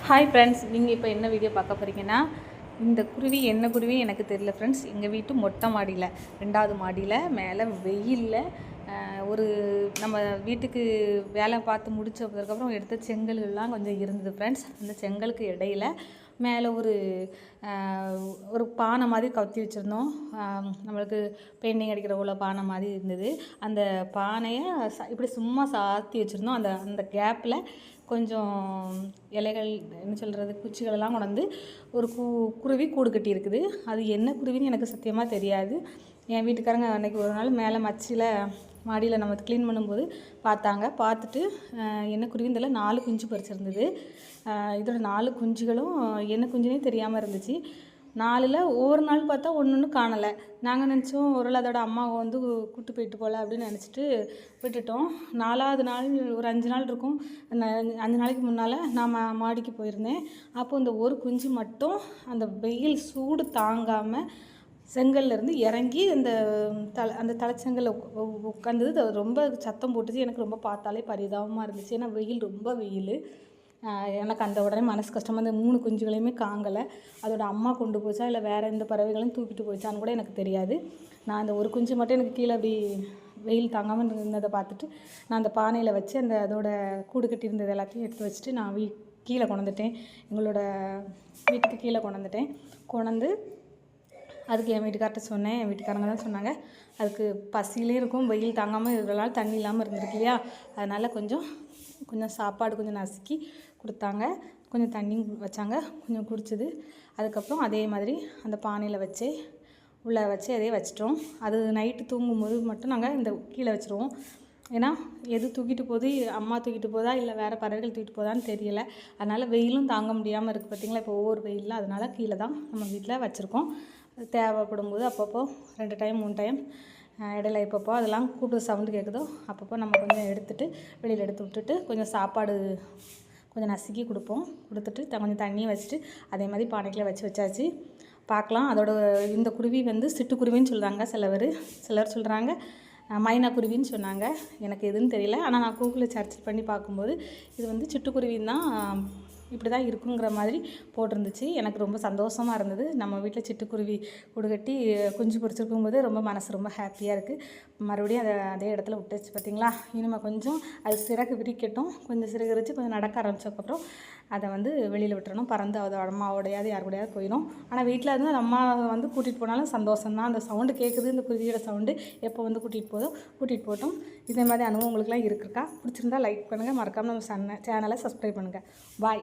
Hi friends, நீங்கள் இப்போ என்ன வீடியோ பார்க்க போகிறீங்கன்னா, இந்த குருவி என்ன குருவி எனக்கு தெரியல ஃப்ரெண்ட்ஸ். எங்கள் வீட்டு மொட்டை மாடியில் 2வது மாடியில் மேலே வெயிலில் ஒரு நம்ம வீட்டுக்கு வேலை பார்த்து முடிச்சதுக்கப்புறம் எடுத்த செங்கல்கள்லாம் கொஞ்சம் இருந்தது ஃப்ரெண்ட்ஸ். அந்த செங்கலுக்கு இடையில் மேலே ஒரு பானை மாதிரி கவுத்தி வச்சுருந்தோம். நம்மளுக்கு பெயிண்டிங் அடிக்கிற உள்ள பானை மாதிரி இருந்தது. அந்த பானையை இப்படி சும்மா சாத்தி வச்சுருந்தோம். அந்த கேப்பில் கொஞ்சம் இலைகள், என்ன சொல்கிறது, குச்சிகளெல்லாம் கொண்டு ஒரு குருவி கூடு கட்டி இருக்குது. அது என்ன குருவின்னு எனக்கு சத்தியமாக தெரியாது. என் வீட்டுக்காரங்க அன்றைக்கி ஒரு நாள் மேலே மச்சியில் மாடியில் நம்ம க்ளீன் பண்ணும்போது பார்த்துட்டு என்ன குருவின்னு தெரியல, 4 குஞ்சு பறிச்சிருந்தது. இதோட 4 குஞ்சுகளும் என்ன குஞ்சுனே தெரியாமல் இருந்துச்சு. 4ல் ஒவ்வொரு நாள் பார்த்தா ஒன்று காணலை. நாங்கள் நினச்சோம் ஒரு அதோட அம்மா கூட்டு போயிட்டு போகல அப்படின்னு நினச்சிட்டு விட்டுட்டோம். 4வது நாள் ஒரு 5 நாள் இருக்கும். 5 நாளைக்கு முன்னால் நான் மாடிக்கு போயிருந்தேன். அப்போது இந்த ஒரு குஞ்சு மட்டும் அந்த வெயில் சூடு தாங்காமல் செங்கல்லேருந்து இறங்கி அந்த தலைச்செங்கல்ல உட்காந்தது. ரொம்ப சத்தம் போட்டுச்சு. எனக்கு ரொம்ப பார்த்தாலே பரிதாபமாக இருந்துச்சு. ஏன்னா ரொம்ப வெயில். எனக்கு அந்த உடனே மனசு கஷ்டமாக இந்த 3 குஞ்சுகளையுமே காங்கலை. அதோட அம்மா கொண்டு போச்சா இல்லை வேறு எந்த பறவைகளும் தூக்கிட்டு போச்சான்னு கூட எனக்கு தெரியாது. நான் அந்த ஒரு குஞ்சு மட்டும் எனக்கு கீழே அப்படி வெயில் தாங்காமல் இருந்ததை பார்த்துட்டு நான் அந்த பானையில் வச்சு அதோட கூடு கட்டியிருந்தது எல்லாத்தையும் எடுத்து வச்சுட்டு நான் கீழே கொண்டுட்டேன். எங்களோட வீட்டுக்கு கீழே கொண்டு அதுக்கு என் வீட்டுக்கார்ட்ட சொன்னேன். என் வீட்டுக்காரங்க தான் சொன்னாங்க, அதுக்கு பசியிலே இருக்கும், வெயில் தாங்காமல் இருக்கிறனால தண்ணி இல்லாமல் இருந்திருக்கு இல்லையா, அதனால் கொஞ்சம் சாப்பாடு கொஞ்சம் நசுக்கி கொடுத்தாங்க. கொஞ்சம் தண்ணி வச்சாங்க, கொஞ்சம் குடிச்சது. அதுக்கப்புறம் அதே மாதிரி அந்த பானையில் உள்ளே வச்சு அதே வச்சிட்டோம். அது நைட்டு தூங்கும்போது மட்டும் நாங்கள் கீழே வச்சுருவோம். ஏன்னா எது தூக்கிட்டு போகுது, அம்மா தூக்கிட்டு போதா இல்லை வேறு பறவைகள் தூக்கிட்டு போதான்னு தெரியலை. அதனால் வெயிலும் தாங்க முடியாமல் இருக்குது பார்த்திங்களா இப்போ ஒவ்வொரு வெயிலில். அதனால் கீழே தான் நம்ம வீட்டில் வச்சுருக்கோம். தேவைப்படும் போது அப்பப்போ 2 டைம் 3 டைம் இடையில எப்பப்போ அதெல்லாம் கூட்டு சவுண்டு கேட்குதோ அப்பப்போ நம்ம கொஞ்சம் எடுத்துகிட்டு வெளியில் எடுத்து விட்டுட்டு கொஞ்சம் சாப்பாடு கொஞ்சம் நசுக்கி கொடுத்துட்டு கொஞ்சம் தண்ணியும் வச்சுட்டு அதே மாதிரி பானைக்குள்ளே வச்சாச்சு. பார்க்கலாம். இந்த குருவி சிட்டுக்குருவின்னு சொல்கிறாங்க சிலர் சொல்கிறாங்க, மைனா குருவின்னு சொன்னாங்க. எனக்கு எதுன்னு தெரியல. ஆனால் நான் கூகுளில் சர்ச் பண்ணி பார்க்கும்போது இது சிட்டுக்குருவின்னு தான், இப்படி தான் இருக்குங்கிற மாதிரி போட்டிருந்துச்சு. எனக்கு ரொம்ப சந்தோஷமாக இருந்தது. நம்ம வீட்டில் சிட்டுக்குருவி கூடு கட்டி குஞ்சு பொரிச்சிருக்கும்போது ரொம்ப மனசு ரொம்ப ஹாப்பியாக இருக்குது. மறுபடியும் அதே இடத்துல விட்டுச்சு பார்த்திங்களா. இனிமேல் கொஞ்சம் அது சிறகு விரிக்கட்டும். கொஞ்சம் சிறகு விரித்து கொஞ்சம் நடக்க ஆரம்பித்ததுக்கப்புறம் அதை வெளியில் விட்டுறணும். பறந்து அதோட அம்மாவோடையாவது யார் கூடயாவது போயிடும். ஆனால் வீட்டில் இருந்து அந்த அம்மா கூட்டிகிட்டு போனாலும் சந்தோஷம்தான். அந்த சவுண்டு கேட்குது, இந்த குருவியோட சவுண்டு. எப்போ கூட்டிகிட்டு போட்டோம். இதே மாதிரி அனுபவம் உங்களுக்குலாம் இருக்குக்கா? பிடிச்சிருந்தா லைக் பண்ணுங்கள். மறக்காமல் நம்ம சேனலை சப்ஸ்கிரைப் பண்ணுங்கள். பாய்.